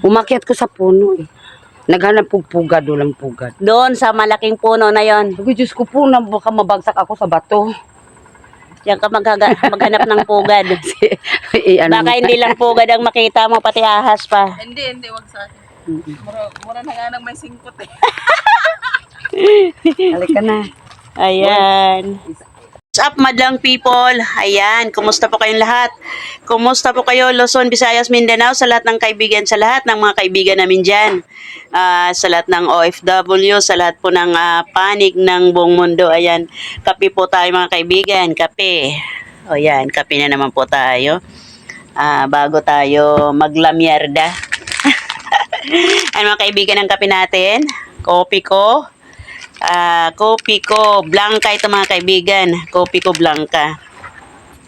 Umakyat ko sa puno eh. Naghanap po pugad, walang pugad. Doon sa malaking puno na yon. Sabi, Diyos ko po, baka mabagsak ako sa bato. Diyan ka maghanap ng pugad. Baka hindi lang pugad ang makita mo, pati ahas pa. Hindi, wag sa akin. Mura na nga nang may singkot eh. Halika na. Ayan. What's up, madlang people? Ayan, kumusta po kayong lahat? Kumusta po kayo, Luzon, Visayas, Mindanao, sa lahat ng kaibigan, sa lahat ng mga kaibigan namin dyan. Sa lahat ng OFW, sa lahat po ng panig ng buong mundo. Ayan, kape po tayo mga kaibigan, kape. O yan, kape na naman po tayo. Bago tayo maglamyerda. Ano mga kaibigan ng kape natin? Kopi ko. Kopi ko blanca ito mga kaibigan. Kopi ko blanca.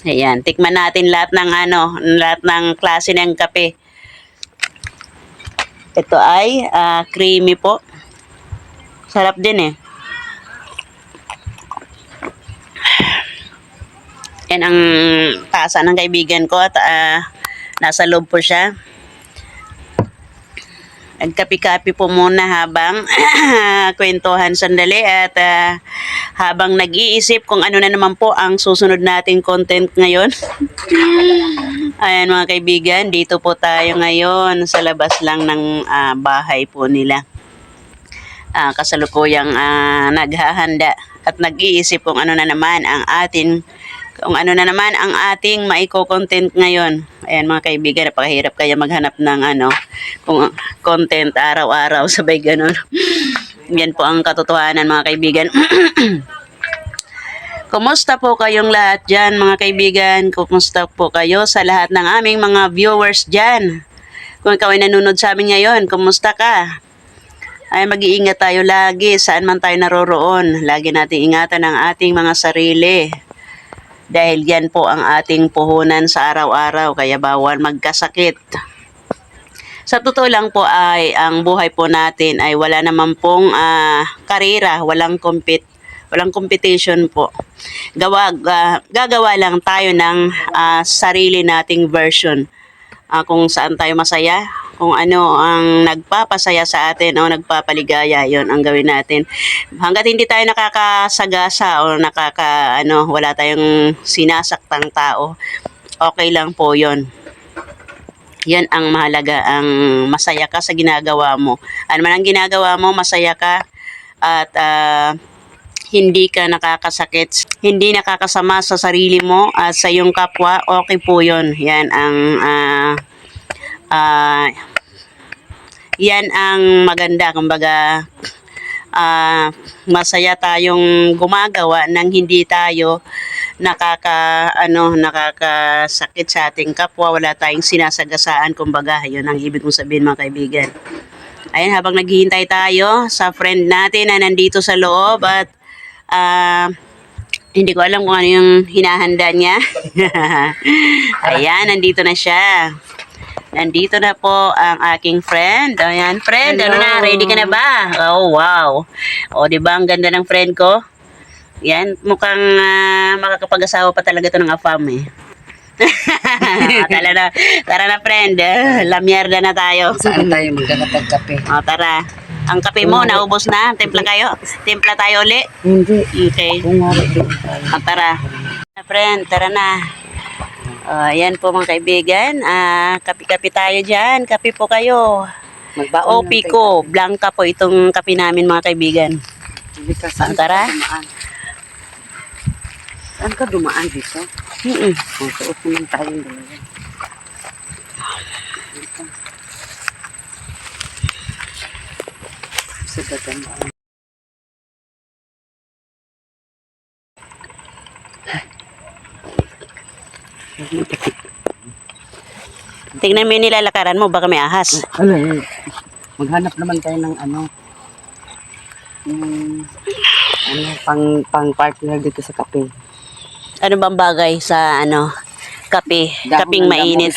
Ayan, tikman natin lahat ng lahat ng klase ng kape. Ito ay creamy po. Sarap din eh. Yan ang tasa ng kaibigan ko at nasa loob po siya. Nagkapi-kapi po muna habang kwentuhan sandali at habang nag-iisip kung ano na naman po ang susunod nating content ngayon. Ayan mga kaibigan, dito po tayo ngayon sa labas lang ng bahay po nila. Kasalukuyang naghahanda at nag-iisip kung ano na naman ang ating maiko-content ngayon. Ayan mga kaibigan, napakahirap kaya maghanap ng kung content araw-araw sabay ganun. Yan po ang katotohanan mga kaibigan. Kumusta po kayong lahat dyan mga kaibigan? Kumusta po kayo sa lahat ng aming mga viewers dyan? Kung ikaw ay nanonood sa amin ngayon, kumusta ka? Ay mag-iingat tayo lagi saan man tayo naroroon. Lagi nating ingatan ang ating mga sarili. Dahil yan po ang ating puhunan sa araw-araw, kaya bawal magkasakit. Sa totoo lang po ay ang buhay po natin ay wala naman pong karera, walang competition po. Gagawa lang tayo ng sarili nating version. Kung saan tayo masaya, kung ano ang nagpapasaya sa atin o nagpapaligaya, yon ang gawin natin. Hanggat hindi tayo nakakasagasa o wala tayong sinasaktang tao, okay lang po yon. Yan ang mahalaga, ang masaya ka sa ginagawa mo. Ano man ang ginagawa mo, masaya ka at hindi ka nakakasakit, hindi nakakasama sa sarili mo at sa iyong kapwa, okay po yun. Yan ang maganda. Kumbaga, masaya tayong gumagawa nang hindi tayo nakakasakit sa ating kapwa, wala tayong sinasagasaan. Kumbaga, yun ang ibig kong sabihin mga kaibigan. Ayan, habang naghihintay tayo sa friend natin na nandito sa loob at hindi ko alam kung ano yung hinahanda niya. Ayan, nandito na siya. Nandito na po ang aking friend. Ayan, friend, hello. Ano na? Ready ka na ba? Oh, wow. O, diba ang ganda ng friend ko? Yan, mukhang makakapag-asawa pa talaga ito ng afam eh. Tara na friend, lamyerda na tayo. Saan tayo magkakapagkape? O, tara. Ang kape mo, naubos na. Timpla tayo uli. Hindi. Okay. Kung nga rin tayo. O, tara. Friend, tara na. Ayan po mga kaibigan. Kape-kape tayo dyan. Kape po kayo. Magbaon Kopi ko. Blanca po itong kape namin mga kaibigan. Saan Tara. Saan ka dumaan dito? Suot naman tayong dalawa. Sa gagandaan. Tingnan mo yung nilalakaran mo. Baka may ahas. Maghanap naman tayo ng pang partner dito sa kape. Ano bang bagay sa kape? Kaping mainit.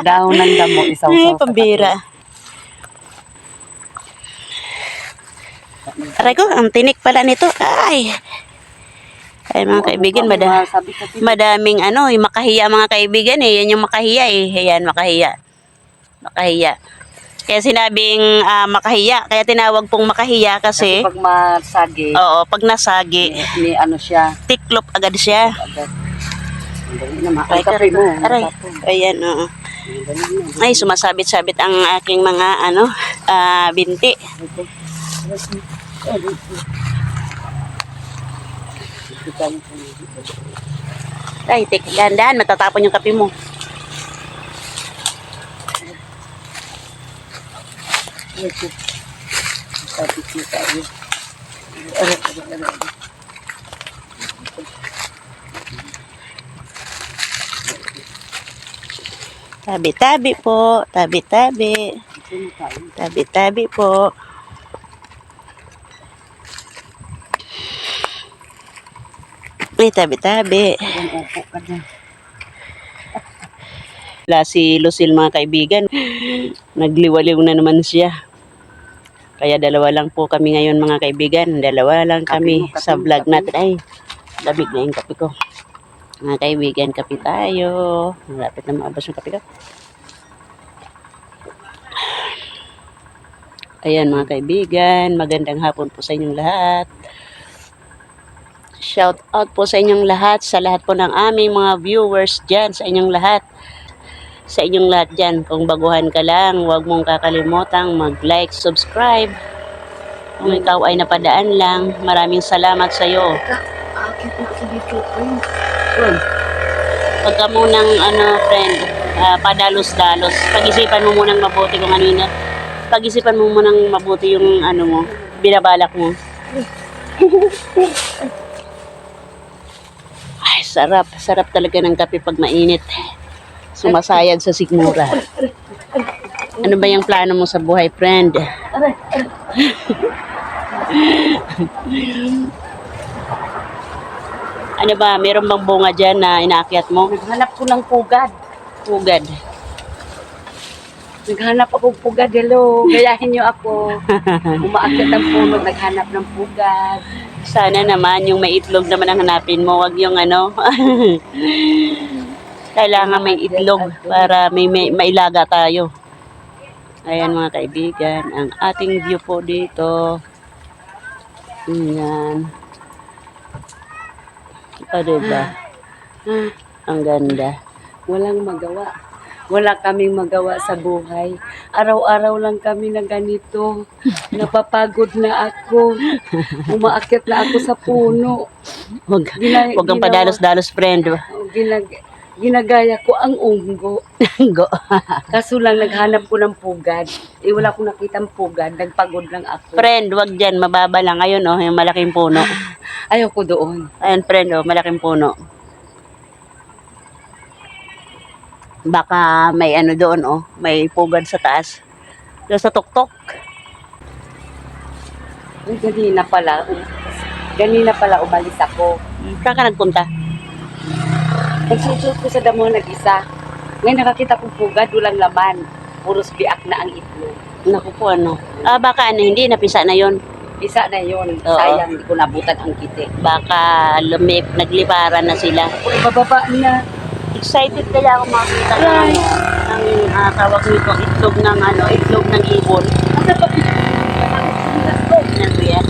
Dahon ng damo, isaw Ay, pambira. Aray ko, ang tinik pala nito. Ay mga kaibigan, madaming yung makahiya mga kaibigan eh. Yan yung makahiya eh. Ayan, makahiya. Makahiya. Kaya sinabing makahiya. Kaya tinawag pong makahiya Kasi kasi, pag masagi, oo, pag nasagi, may ano siya. tiklop agad siya. Agad. Ang dali naman. Ang kape mo. Aray. Matapon. Ayan, oo. Ang dali na. Ay, sumasabit-sabit ang aking mga, binti. Ito. Ay, dahan-dahan, matatapon yung kape mo. Tapos na tayo. Tabi-tabi po, tabi-tabi. Tabi-tabi po. Ay, tabi-tabi. Wala si Lucille mga kaibigan. Nagliwaliw na naman siya. Kaya dalawa lang po kami ngayon mga kaibigan. Dalawa lang kami sa vlog natin. Ay, labig na yung kape ko. Mga kaibigan, kape tayo. Malapit na maabos yung kape ko. Ayan mga kaibigan, magandang hapon po sa inyong lahat. Shout out po sa inyong lahat, sa lahat po ng aming mga viewers dyan, sa inyong lahat. Sa inyong lahat dyan, kung baguhan ka lang, huwag mong kakalimutang mag-like, subscribe. Kung ikaw ay napadaan lang, maraming salamat sa iyo. Huwag ka munang, friend, padalos-dalos. Pag-isipan mo munang mabuti kung ano yun. Pag-isipan mo munang mabuti yung mo, binabalak mo. Ay, sarap. Sarap talaga ng kape pag mainit. Sumasayad sa sigmura. Ano ba yung plano mo sa buhay, friend? Ano ba, meron bang bunga dyan na inaakyat mo? Naghanap ko ng pugad. Pugad. Naghanap ako ng pugad. Hello, gayahin niyo ako. Umaakyat ang puno, naghanap ng pugad. Sana naman yung may itlog naman ang hanapin mo. Wag yung kailangan may itlog para may mailaga tayo. Ayan mga kaibigan, ang ating view po dito. Ayan. O diba? Ang ganda. Walang magawa. Wala kaming magawa sa buhay. Araw-araw lang kami na ganito. Napapagod na ako. Umaakyat na ako sa puno. Wag kang padalos-dalos, friend. Ginagaya ko ang unggo. Go. Kaso lang naghanap ko ng pugad. Wala akong nakitang pugad. Nagpagod lang ako. Friend, wag dyan. Mababa lang. Ayun, yung malaking puno. Ayaw ko doon. Ayun, friend, malaking puno. Baka may doon, may pugad sa taas. Doon sa tuktok. Ganina pala umalis ako. Saan ka nagpunta? Nagsusot ko sa damo nag-isa. Ngayon nakakita kong pugad, walang laman. Puros biak na ang itlog. Naku po, baka hindi, napisa na yon. Isa na yon. Oo. Sayang, hindi ko nabutan ang kiti. Baka nagliparan na sila. Bababa na. Excited kaya ako makita ng tawag nito, itlog ng ibon. Ano yan?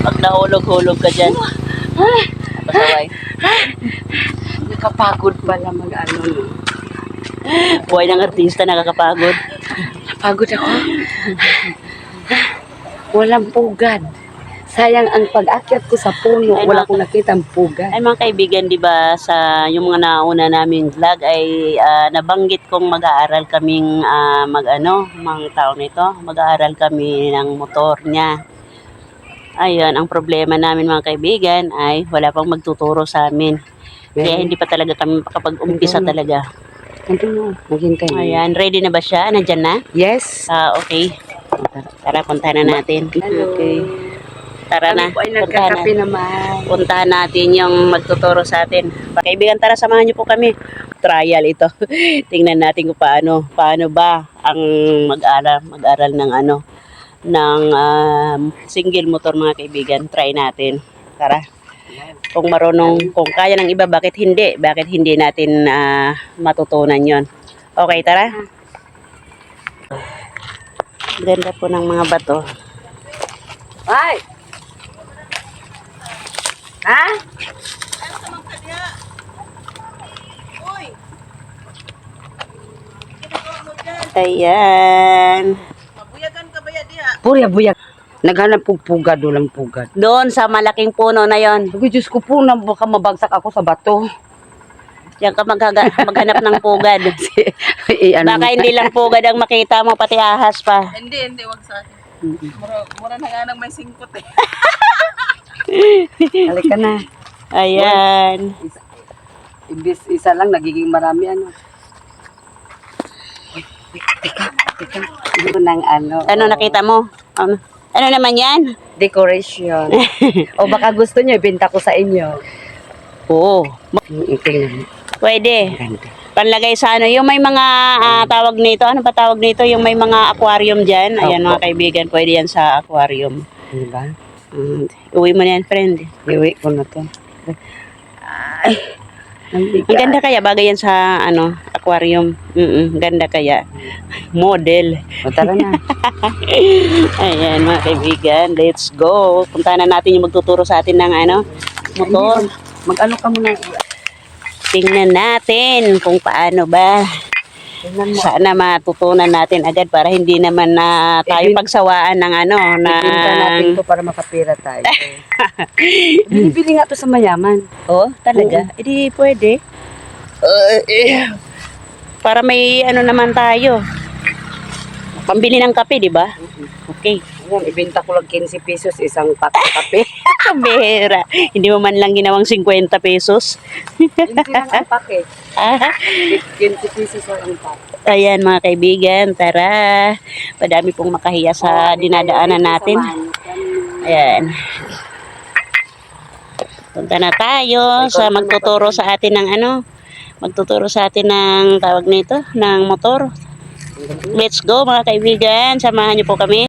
Pag nahulog-hulog ka dyan. Pasaway. Nakapagod pala Buhay ng artista, nakakapagod. Napagod ako. Walang pugad. Sayang ang pag-akyat ko sa puno, Ay, wala akong nakitang pugad. Ay mga kaibigan, di ba, sa yung mga nauna naming vlog ay nabanggit kong mag-aaral kaming mga taon nito, mag-aaral kami ng motor niya. Ayun, ang problema namin mga kaibigan ay wala pang magtuturo sa amin. Kaya hindi pa talaga kami makapag-umpisa talaga. Maghintay. Ayan, ready na ba siya? Nandyan na? Yes. Okay. Tara, puntahan na natin. Hello. Okay. Tara na. Kami po ay nagkakape naman. Puntahan natin yung magtuturo sa atin. Kaibigan, tara, samahan niyo po kami. Trial ito. Tingnan natin kung paano ba ang mag-aral ng single motor mga kaibigan. Try natin. Tara. Kung kaya ng iba, bakit hindi? Bakit hindi natin matutunan yon? Okay, tara. Ganda po ng mga bato. Ay! Ha? Ayan. Mabuyagan ka ba ya diha? Buyak. Naghanap po pugad, walang pugad. Doon sa malaking puno na yon. Sabi, Diyos ko po, baka mabagsak ako sa bato. Diyan ka maghanap ng pugad. Ano, Baka hindi lang pugad ang makita mo, pati ahas pa. Hindi, wag sa akin. Mura na nga nang may singkot eh. halika na. Ayan. Imbis isa lang, nagiging marami ano. Teka. Ito ng ano. Ano nakita mo? Ano naman yan? Decoration. O baka gusto nyo, ibenta ko sa inyo. Oo. Tingnan mo. Pwede. Ganda. Panlagay sa ano, yung may mga tawag nito, ano pa tawag nito? Yung may mga aquarium dyan. Ayan Opo. mga kaibigan, pwede yan sa aquarium. Diba? Uwi mo na yan, friend. Iwi ko na to. Ay, ang Ang bigat. ganda kaya, bagay yan sa ano, aquarium. Ganda kaya. Model. O tara na. Ayan mga kaibigan, let's go. Puntahan na natin yung magtuturo sa atin ng ano, motor. Mag-ano ka muna. Tingnan natin kung paano ba. Tingnan mo. Sana matutunan natin agad para hindi naman na tayo pagsawaan ng ano, Ibenta natin na... to para makapira tayo. Bibili nga to sa mayaman. Oh, talaga? Hindi pwede. Para may ano naman tayo. Pambili ng kape, di ba? Okay. Ayan, ibenta ko lang 15 pesos isang pack ng kape. Kabera. Hindi mo man lang ginawang 50 pesos. 15 lang ang pack eh. Ah, 15 pesos lang ang pack. Ayan mga kaibigan, tara. Padami pong makahiya sa dinadaanan natin. Ayan. Punta na tayo sa magtuturo sa atin ng ano. Magtuturo sa atin ng tawag nito, ng motor. Let's go mga kaibigan. Samahan niyo po kami.